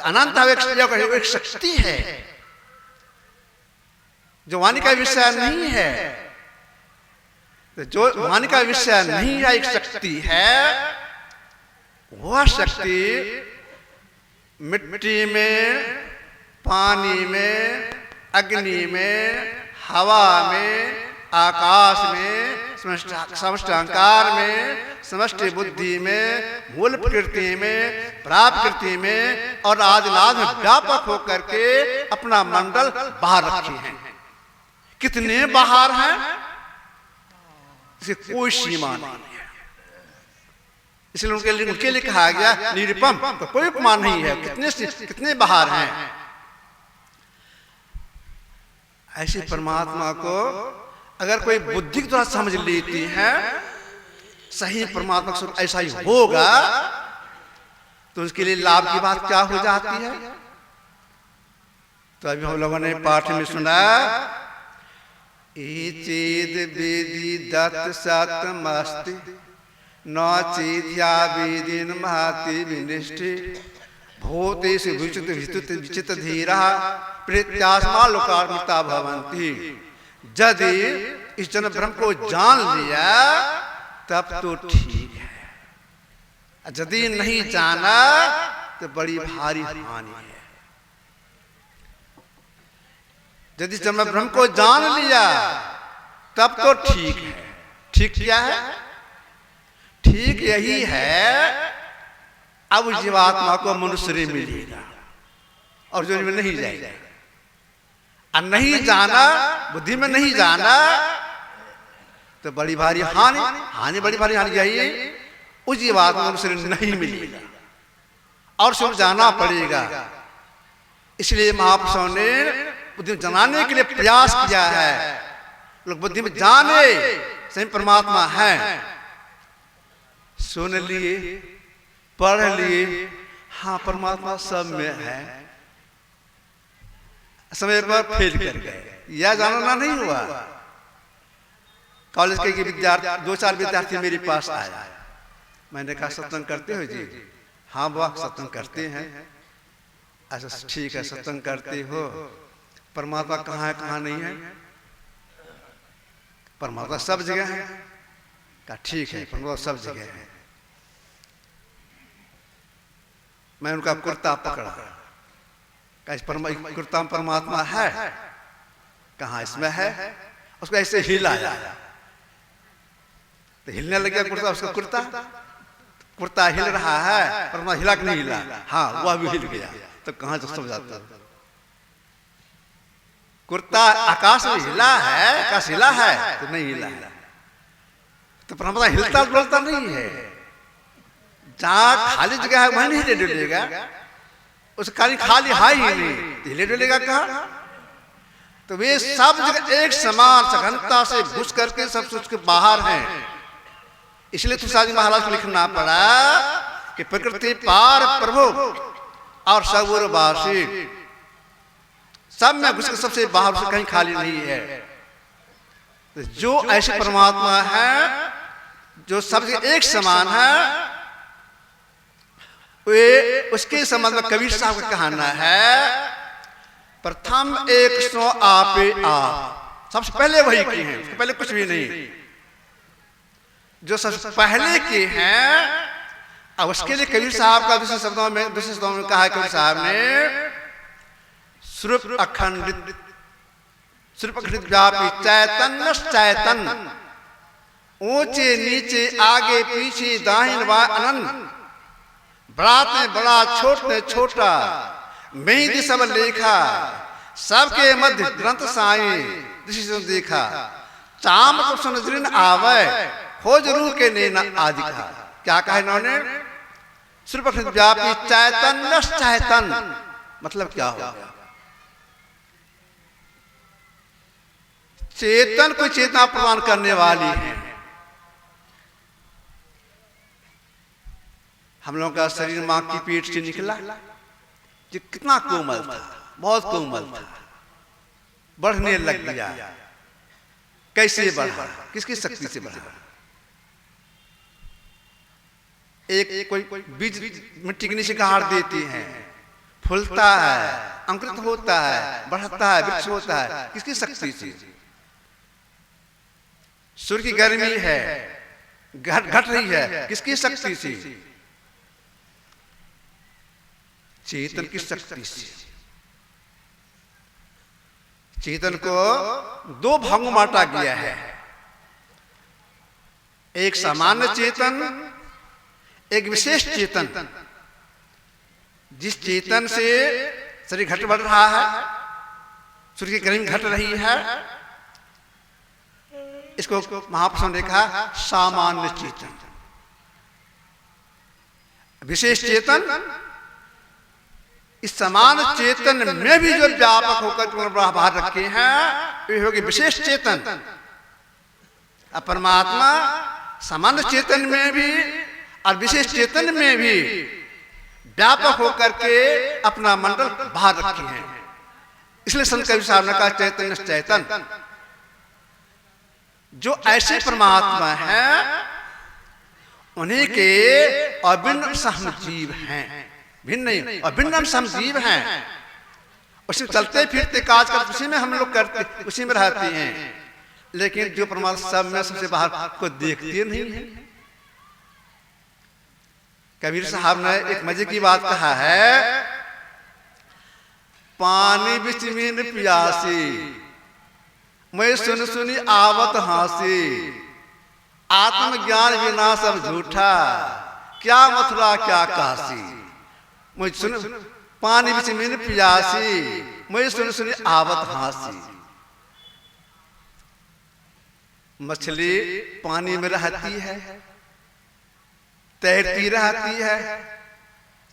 अनंत एक शक्ति है जो वाणी का विषय नहीं है। तो जो वाणी का विषय नहीं है, एक शक्ति है, वह शक्ति मिट्टी में, पानी में, अग्नि में, हवा में, आकाश में, समष्टि अहंकार में, समष्टि बुद्धि में, मूल प्रकृति में, प्राप्त प्रकृति में और आदिनाद में व्यापक होकर के अपना मंडल बाहर रखे हैं। कितने बाहर हैं, इसे कोई सीमा नहीं है। इसलिए उनके लिए कहा गया निरुपम, तो कोई उपमा नहीं है। कितने बाहर हैं। ऐसे परमात्मा को अगर कोई बुद्धि की तरह समझ लेती है, सही परमात्मा स्वरूप ऐसा ही होगा, तो उसके लिए लाभ की बात क्या हो जाती है। तो अभी हम लोगों ने पाठ में सुना, चेद वेदी दत्त सतमस्ति न चेद्या वेदिन महति विनिष्ठि भूतेषु विचित धीरा प्रेत्यास्मा लोकार्मिता भवन्ति। यदि इस जन्म ब्रह्म को जान लिया तब तो ठीक है, यदि नहीं जाना तो बड़ी भारी हानि है। यदि जन्म ब्रह्म को जान लिया तब तो ठीक है। ठीक क्या है? ठीक यही है, अब जीवात्मा को मनुष्य मिलेगा और जो में नहीं जाएगा। और नहीं जाना, बुद्धि में नहीं जाना तो बड़ी भारी हानि बड़ी भारी हानि यही है, उस जीवात्मा को मनुष्य नहीं मिलेगा और सब जाना पड़ेगा। इसलिए महापुरुषों ने बुद्धि में जनाने के लिए प्रयास किया है। लोग बुद्धि में जाने सही परमात्मा है, सुन लिए, पढ़ लिए, हाँ परमात्मा सब में है, समय पर फेल कर गए, यह जानना नहीं हुआ। कॉलेज के विद्यार्थी, 2-4 विद्यार्थी मेरे पास आया, मैंने कहा सत्संग करते हो जी? हाँ बाबा सत्संग करते हैं। ऐसा ठीक है, सत्संग करते हो, परमात्मा कहाँ है कहाँ नहीं है? परमात्मा सब जगह है। कहा ठीक है, परमात्मा सब जगह है। मैं उनका कुर्ता पकड़ा, कुर्ता में परमात्मा है? कहाँ इसमें है? उसको ऐसे हिलाया तो हिलने लग गया कुर्ता। उसका कुर्ता हिल रहा है, परमात्मा हिला कि नहीं हिला? हाँ वह भी हिल गया। तो कहाँ सब जाता? कुर्ता आकाश में हिला है, आकाश हिला है तो नहीं हिला है, तो परमात्मा हिलता डुलता नहीं है। जहां खाली जगह है वहीं नहीं डुलेगा, उस खाली है ही नहीं, हिले डुलेगा कहाँ? तो वे सब जगह एक समान सघनता से घुस करके सब सोच के बाहर हैं। इसलिए तुलसीदास महाराज को लिखना पड़ा कि प्रकृति पार प्रभु और सगुरवासी, सब में घुस के सबसे बाहर से कहीं खाली नहीं है। तो जो ऐसे परमात्मा है जो सबसे एक समान है, वे उसके संबंध में कबीर साहब का कहना है, प्रथम एक सो आपे आप। सबसे पहले वही की हैं, उसके पहले कुछ भी नहीं। जो सबसे पहले की हैं, अब उसके लिए कबीर साहब का दूसरे शब्दों में कहा है कबीर साहब ने, स्वरूप अखंडित व्यापी चैतन्य चैतन्य, ऊंचे नीचे आगे पीछे दाहिन बाएं अनंत, बड़ा में बड़ा छोट में छोटा, मेहंदी सब लेखा, सबके मध्य ग्रंथ साई दृष्टि से देखा, चाम तो सुन आवे हो जरूर के नैना आदि का। क्या कहा इन्होंने? स्वरूप व्यापी चैतन्य चैतन्य मतलब क्या हो? चेतन को चेतना प्रदान करने वाली है। हम लोगों का शरीर मां की पेट से निकला, जो कितना कोमल था, बहुत कोमल था, बढ़ने लग गया। कैसे बढ़ा? किसकी शक्ति से बढ़ा? एक कोई बीज मिट्टी के नीचे गाड़ देते हैं, फूलता है, अंकुरित होता है, बढ़ता है, वृक्ष होता है, किसकी शक्ति से? सूर्य की गर्मी है, घट रही है, किसकी शक्ति से? चेतन की शक्ति से। चेतन को दो भागों में बांटा गया है, एक सामान्य चेतन, एक विशेष चेतन। जिस चेतन से शरीर घट बढ़ रहा है, सूर्य की गर्मी घट रही है, इसको महापुरुषों ने कहा सामान्य चेतन। विशेष चेतन, इस समान चेतन में भी जो व्यापक होकर बाहर रखे हैं, वे होगी विशेष चेतन। अब परमात्मा सामान्य चेतन में भी और विशेष चेतन में भी व्यापक होकर के अपना मंडल बाहर रखे हैं। इसलिए संत कबीर साहब ने कहा चैतन्य चैतन। जो ऐसे परमात्मा हैं, उन्हीं के अभिन्न सहजीव हैं, भिन्न नहीं, अभिन्न सहजीव हैं। उसमें चलते फिरते काज करते, उसी में हम लोग करते, उसी में रहते हैं। लेकिन जो परमात्मा सब में सबसे बाहर को देखते नहीं है। कबीर साहब ने एक मजे की बात कहा है, पानी बिच में प्यासी, मैं सुन सुनी आवत हासी, आत्मज्ञान बिना सब झूठा, क्या मथुरा क्या काशी। मैं सुन पानी बिच में प्यासी, मैं सुन सुनी आवत हासी। मछली पानी में रहती है, तैरती रहती है,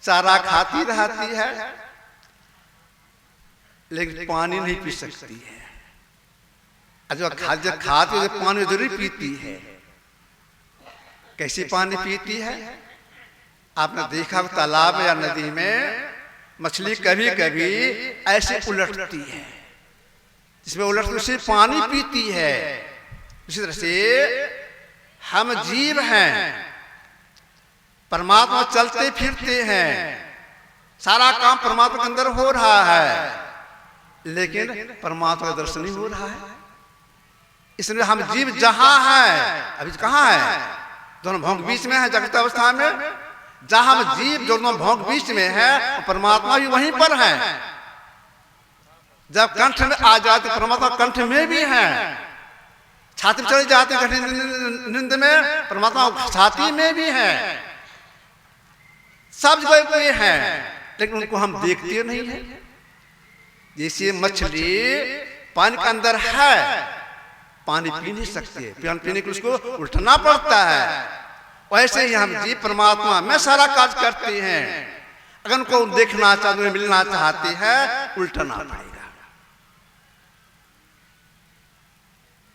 चारा खाती रहती है, लेकिन पानी नहीं पी सकती है। जब खाती है पानी जरूर पीती है। कैसी पानी पीती है? आपने देखा तालाब या नदी में मछली कभी कभी ऐसे उलटती है, जिसमें उलटती उसे पानी पीती है। इसी तरह से हम जीव हैं, परमात्मा चलते फिरते हैं, सारा काम परमात्मा के अंदर हो रहा है, लेकिन परमात्मा का दर्शन नहीं हो रहा है। इसलिए हम जीव जहां है, अभी कहां है? दोनों भोग बीच में है, जागृत अवस्था में। जहां हम जीव दोनों भोग बीच में है, परमात्मा भी वहीं पर है। जब कंठ में आ जाते परमात्मा कंठ में भी है, छाती में चले जाते हैं नींद में, परमात्मा छाती में भी है, सब जगह पे है, लेकिन उनको हम देखते नहीं है। जैसे मछली पानी के अंदर है, पानी पी नहीं सकते, पानी पीने के लिए उसको उल्टना पड़ता है। वैसे ही हम जीव परमात्मा में सारा काज करते हैं। अगर उनको देखना चाहते हैं, मिलना चाहते हैं, उल्टना पड़ेगा।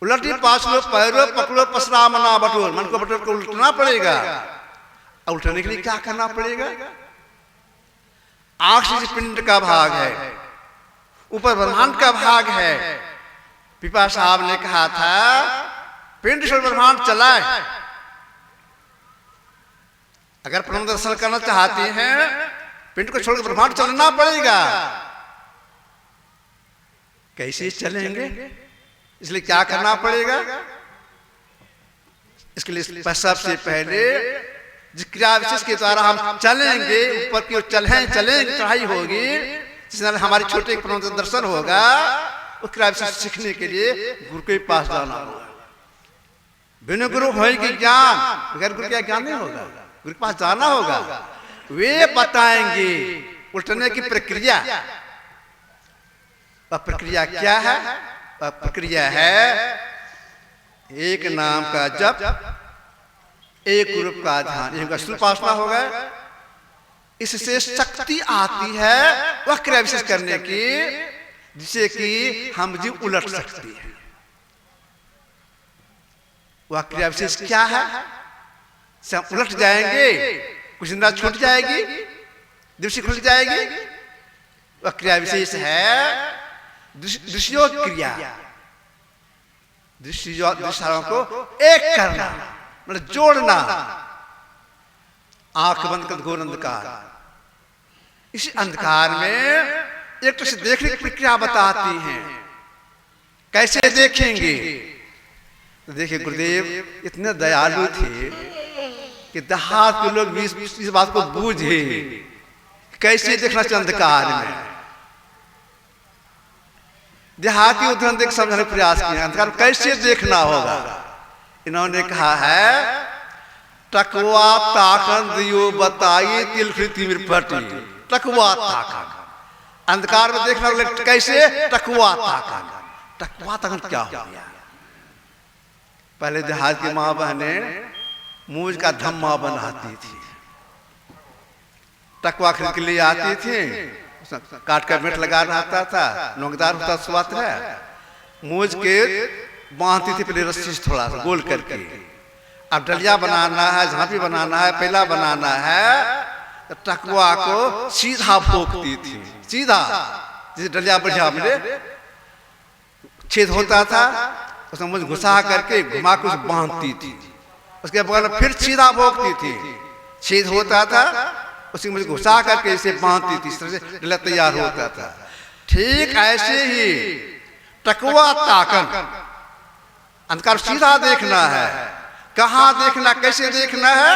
उलटी पास लो, पैरो पकड़ो, पसरा मना बटोर, मन को बटोर को उल्टना पड़ेगा। उल्टने के लिए क्या करना पड़ेगा? आंख से पिंड का भाग है, ऊपर ब्रह्मांड का भाग है। पिपा साहब ने कहा था पिंड से ब्रह्मांड चला है। अगर परम दर्शन करना चाहते हैं, पिंड को छोड़कर ब्रह्मांड चलना पड़ेगा। कैसे चलेंगे? इसलिए क्या करना पड़ेगा? इसके लिए सबसे पहले जिस क्रिया विशेष के द्वारा हम चलेंगे, ऊपर की ओर चलेंगे, चढ़ाई होगी, जिससे हमारे छोटे परम दर्शन होगा। उस क्रिया विशेष सीखने के लिए गुरु के पास जाना होगा। बिना गुरु होगी ज्ञान, बगैर गुरु का ज्ञान नहीं होगा। गुरु के पास जाना होगा, वे बताएंगे उल्टने की प्रक्रिया। वह प्रक्रिया क्या है? वह प्रक्रिया है एक नाम का जप, एक रूप का ध्यान, एक उपासना होगा। इससे शक्ति आती है वह क्रिया विशेष करने की, जिससे कि हम जीव उलट सकते हैं। वह क्रिया विशेष क्या है? से हम उलट जाएंगे, कुछ निंदा छूट जाएगी, दृष्टि खुल जाएगी। वह क्रिया विशेष है दृश्यों क्रिया। दृश्यों को एक करना, मतलब जोड़ना। आंख बंद कर घोर अंधकार, इस अंधकार में एक तो से देखने की प्रक्रिया बताती हैं। कैसे देखेंगे? तो देखिए गुरुदेव इतने दयालु थे कि देहात के लोग भी इस बात को बूझे कैसे देखना चाहिए अंधकार में। देहाती उदाहरण देख समझाने का प्रयास किया अंधकार में कैसे देखना होगा। इन्होंने कहा है टकवा ताकन दियो बताइए तिलखृति मिरपटी। टकवा ताकन अंधकार में देखना कैसे? टकवा ताकन। टकवा ताकन क्या हो गया? पहले देहात की माँ बहने मूज का धम्मा बनाती थी, टकवा खरीद के लिए आती थी, काट कर मिट लगा रहता था, नोकदार होता स्वाद है, मूज के बांधती थी पहले रस्सी से थोड़ा सा गोल करके। अब डलिया बनाना है, झांपी बनाना है, पेला बनाना है, तो टकवा को सीधा भोंकती थी, सीधा जैसे डलिया बढ़िया मिले छेद होता था उसमें मुझे घुसा करके घुमा के बांधती थी। उसके बगल में फिर सीधा भोंकती थी, छेद होता था उसी मुझे घुसा करके इसे बांधती थी, इस तरह से डलिया तैयार होता था। ठीक ऐसे ही टकवा ताकन अंधकार सीधा देखना है। कहाँ देखना, कैसे देखना है?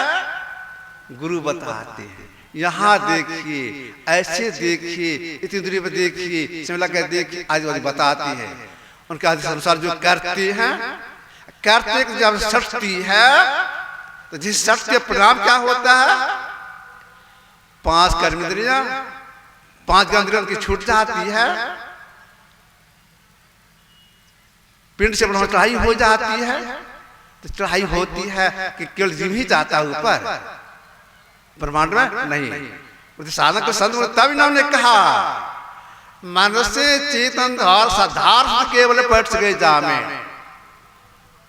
गुरु बताते हैं यहाँ देखिए, ऐसे देखिए, इतनी दूरी पर देखिए, शिमला का देखिए, आज वाली बताती है। उनके आदेश अनुसार जो करती हैं, करते जब सटती है तो जिस सट के परिणाम क्या होता है? 5 कर्मेंद्रियां, 5 ज्ञानेंद्रियां की छूट जाती है, पिंड से बढ़ा चढ़ाई हो जाती है। तो चढ़ाई होती है कि केवल जीव ही जाता है ऊपर, ब्रह्मांड में नहीं। साधक को संत तब इन्होंने कहा मनसे चेतन धार साधार केवल पट गए जामे।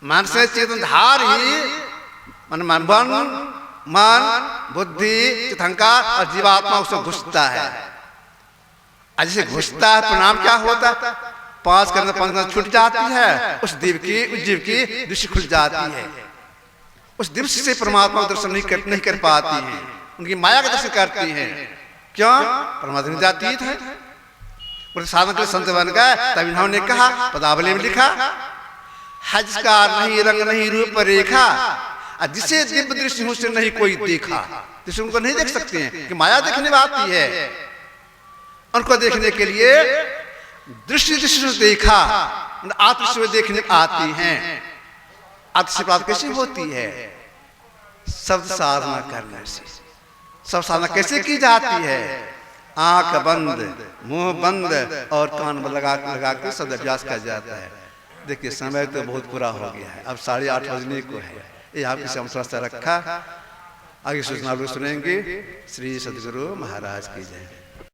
मन से चेतन धार ही मन बुद्धि चितहंकार और जीवात्मा उसमें घुसता है। जैसे घुसता है परिणाम क्या होता है? 5 करने 5 छूट जाती है, उस जीव की दृष्टि खुल जाती है। उस दृष्टि से परमात्मा का दर्शन नहीं कर पाती है, उनकी माया का दर्शन करती है। क्यों? परमात्मा जातीत है। साधन के संत बन गए। तब इन्होंने कहा, पदावली में लिखा हज का नहीं रंग नहीं रूप रेखा, जिसे दिव्य दृष्टि से नहीं कोई देखा। जिसे उनको नहीं देख सकते हैं कि माया देखने में आती है, उनको देखने के लिए दृष्टि से देखा, आत्म से देखने आती हैं। आत्म से प्राप्त कैसे होती है? शब्द साधना करने से। सब साधना कैसे की जाती है? आंख बंद, मुंह बंद और कान लगा के शब्द अभ्यास किया जाता है। देखिए समय तो बहुत पूरा हो गया है, अब 8:30 बजने को है। ये आपकी समस्या से रखा, आगे सूचना लोग सुनेंगे। श्री सदगुरु महाराज की जय।